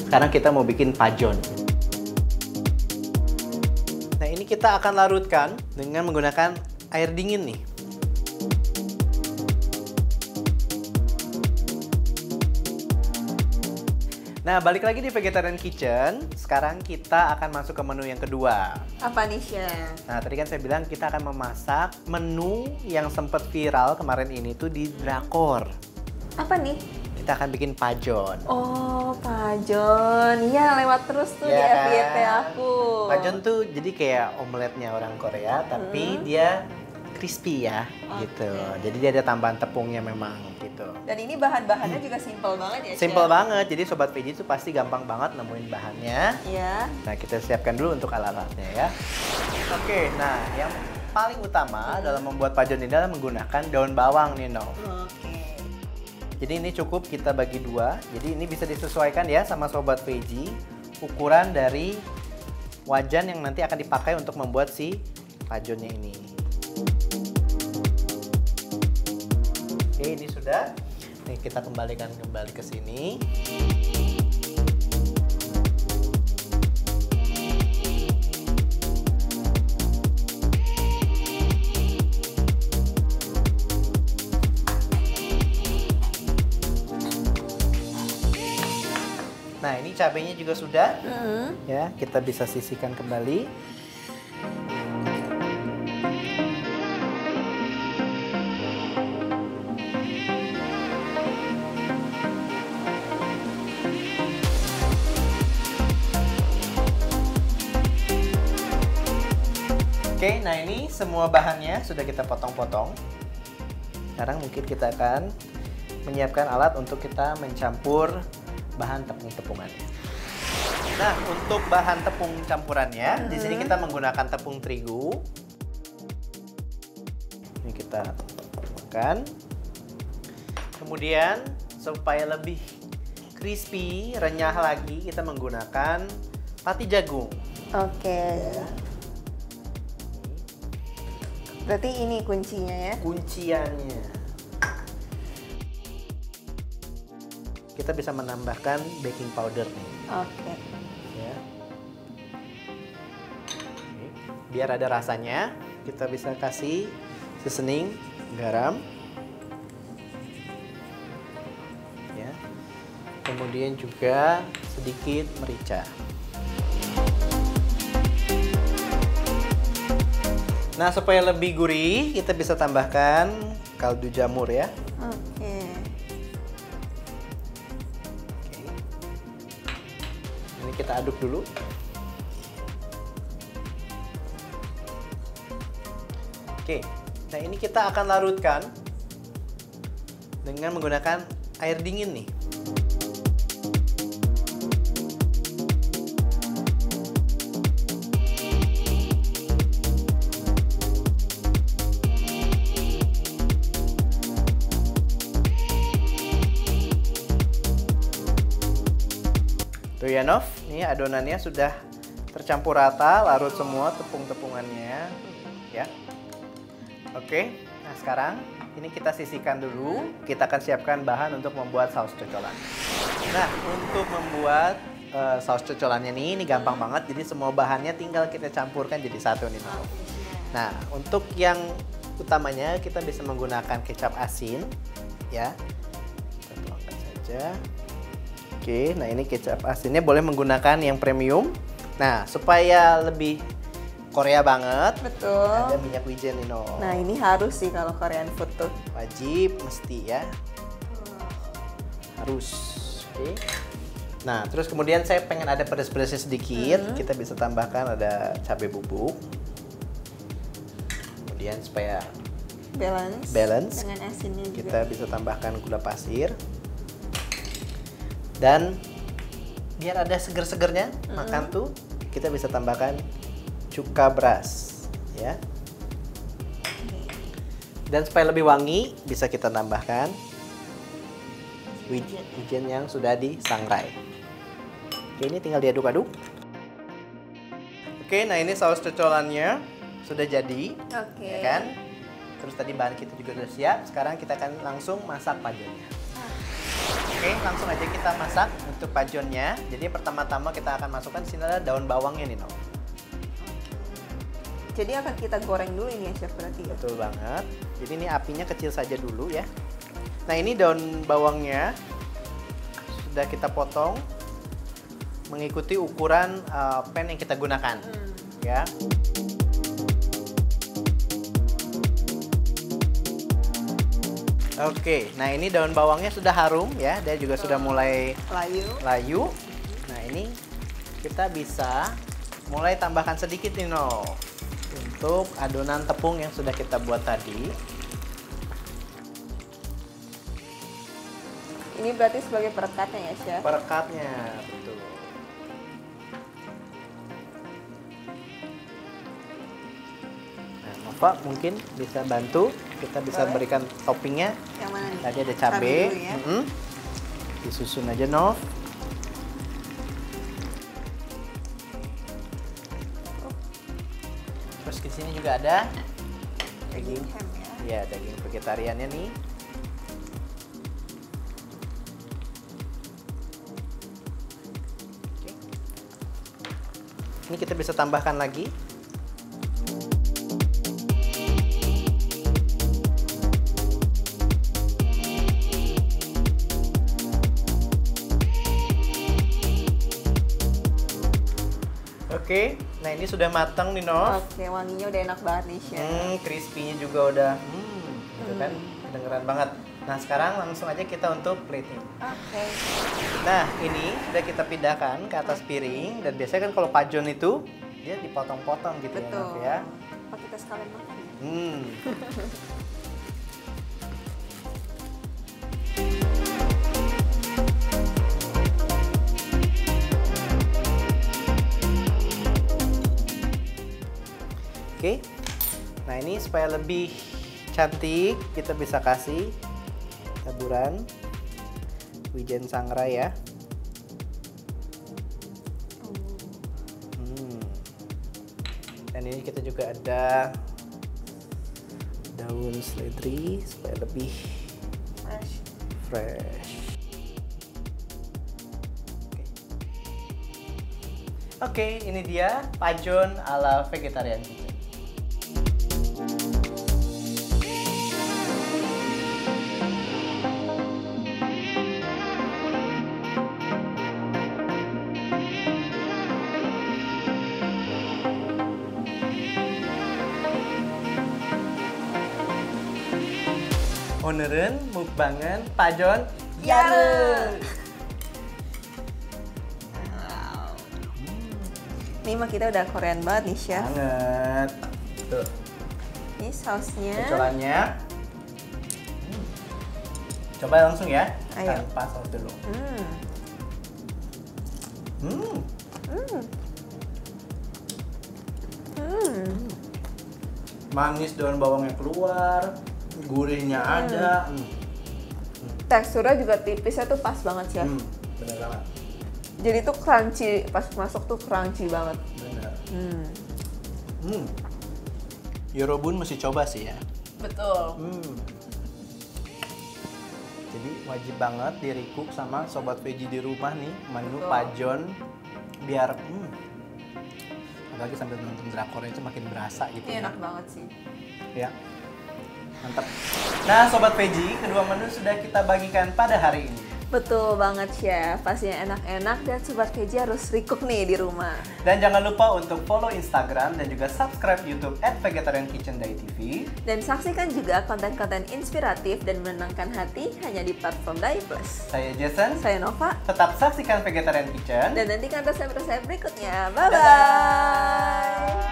Sekarang kita mau bikin pajon. Nah, ini kita akan larutkan dengan menggunakan air dingin nih. Nah, balik lagi di Vegetarian Kitchen. Sekarang kita akan masuk ke menu yang kedua. Apa nih, Chef? Nah, tadi kan saya bilang kita akan memasak menu yang sempat viral kemarin ini tuh di Drakor. Apa nih? Kita akan bikin pajon. Oh, pajon. Iya, lewat terus tuh di Ya, FYP aku. pajon tuh jadi kayak omeletnya orang Korea, tapi dia crispy ya, gitu. Jadi dia ada tambahan tepungnya memang gitu. Dan ini bahan-bahannya juga simple banget ya, Chef? Simple banget, jadi Sobat Veggie tuh pasti gampang banget nemuin bahannya. Iya. Nah, kita siapkan dulu untuk alat-alatnya ya. Oke, nah yang paling utama dalam membuat pajon ini adalah menggunakan daun bawang nih, No. Oke. Jadi ini cukup kita bagi dua. Jadi ini bisa disesuaikan ya sama Sobat Veggie ukuran dari wajan yang nanti akan dipakai untuk membuat si pajonnya ini. Oke, ini sudah. Nih kita kembali ke sini. Nah, ini cabenya juga sudah. Ya, kita bisa sisihkan kembali. Oke, nah ini semua bahannya sudah kita potong-potong. Sekarang mungkin kita akan menyiapkan alat untuk kita mencampur bahan tepung-tepungannya. Nah, untuk bahan tepung campurannya, di sini kita menggunakan tepung terigu. Ini kita tuangkan. Kemudian, supaya lebih crispy, renyah lagi, kita menggunakan pati jagung. Oke. Ya. Berarti ini kuncinya ya? Kunciannya. Kita bisa menambahkan baking powder nih. Oke. Ya. Biar ada rasanya, kita bisa kasih seasoning garam. Ya. Kemudian juga sedikit merica. Nah, supaya lebih gurih, kita bisa tambahkan kaldu jamur ya. Oke. Ini kita aduk dulu. Oke, nah ini kita akan larutkan dengan menggunakan air dingin nih. Tuh ya, Nov, ini adonannya sudah tercampur rata, larut semua tepung-tepungannya, ya. Oke, nah sekarang ini kita sisihkan dulu. Kita akan siapkan bahan untuk membuat saus cocolan. Nah, untuk membuat saus cocolannya ini gampang banget. Jadi semua bahannya tinggal kita campurkan jadi satu nih, Nov. Nah, untuk yang utamanya kita bisa menggunakan kecap asin, ya. Kita tuangkan saja. Oke, nah ini kecap asinnya boleh menggunakan yang premium. Nah, supaya lebih Korea banget, Betul. ada minyak wijen nih, No. Nah, ini harus sih kalau Korean food tuh. Wajib, mesti ya. Harus. Oke. Nah, terus kemudian saya pengen ada pedas-pedasnya sedikit. Kita bisa tambahkan ada cabai bubuk. Kemudian supaya balance dengan asinnya juga. kita bisa tambahkan gula pasir. Dan biar ada seger-segernya makan tuh, kita bisa tambahkan cuka beras, ya. Dan supaya lebih wangi, bisa kita tambahkan wijen yang sudah disangrai. Oke, ini tinggal diaduk-aduk. Oke, nah ini saus cocolannya sudah jadi, Oke. ya kan? Terus tadi bahan kita juga sudah siap. Sekarang kita akan langsung masak pajonnya. Oke, langsung aja kita masak untuk pajonnya. Jadi pertama-tama kita akan masukkan di sini adalah daun bawangnya nih, No. Jadi akan kita goreng dulu ini ya, Chef, berarti ya? Betul banget. Jadi ini apinya kecil saja dulu ya. Nah, ini daun bawangnya sudah kita potong mengikuti ukuran pan yang kita gunakan. Ya. Oke, nah ini daun bawangnya sudah harum ya, dia juga sudah mulai layu. Nah, ini kita bisa mulai tambahkan sedikit nih, No, untuk adonan tepung yang sudah kita buat tadi. Ini berarti sebagai perekatnya ya, Chef? Perekatnya, betul. Nah, Nova mungkin bisa bantu, kita bisa berikan toppingnya. Yang mana nih? Tadi ada cabai. Dulu ya? Disusun aja, Nov. Terus di sini juga ada daging ham ya? Ya, daging vegetariannya nih. Oke. Ini kita bisa tambahkan lagi. Oke, nah ini sudah matang nih, Nov. Oke, wanginya udah enak banget nih, Chef. Crispy-nya juga udah, gitu kan, kedengeran banget. Nah, sekarang langsung aja kita untuk plating. Oke. Nah, ini sudah kita pindahkan ke atas piring. Dan biasanya kan kalau pajon itu, dia dipotong-potong gitu. Betul. Ya, Nov ya. Apa kita sekalian makan ya? Oke, nah ini supaya lebih cantik kita bisa kasih taburan wijen sangrai ya. Dan ini kita juga ada daun seledri supaya lebih fresh. Oke, ini dia pajon ala vegetarian kitchen. 오늘은 mukbangan pajon yareng. Ini mah kita udah Korean banget nih, Chef. Banget. Tuh, Ini sausnya. cocolannya. Coba langsung ya, Ayo. tanpa saus dulu. Manis daun bawangnya keluar, gurihnya ada. Teksturnya juga tipisnya tuh pas banget, Chef. Bener banget. Jadi tuh crunchy, pas masuk tuh crunchy banget. Bener. Yorobun mesti coba sih ya. Betul. Jadi wajib banget di recook sama sobat veggie di rumah nih menu Betul. pajon biar apalagi sambil nonton drakor itu makin berasa gitu. Ini ya. enak banget sih. Ya. Mantap. Nah, sobat veggie, kedua menu sudah kita bagikan pada hari ini. Betul banget, Chef. Pastinya enak-enak dan sobat veggie harus recook nih di rumah. Dan jangan lupa untuk follow Instagram dan juga subscribe YouTube @vegetariankitchen.tv. Dan saksikan juga konten-konten inspiratif dan menenangkan hati hanya di platform Dai Plus. Saya Jason. Saya Nova. Tetap saksikan Vegetarian Kitchen. Dan nantikan resep-resep berikutnya. Bye-bye!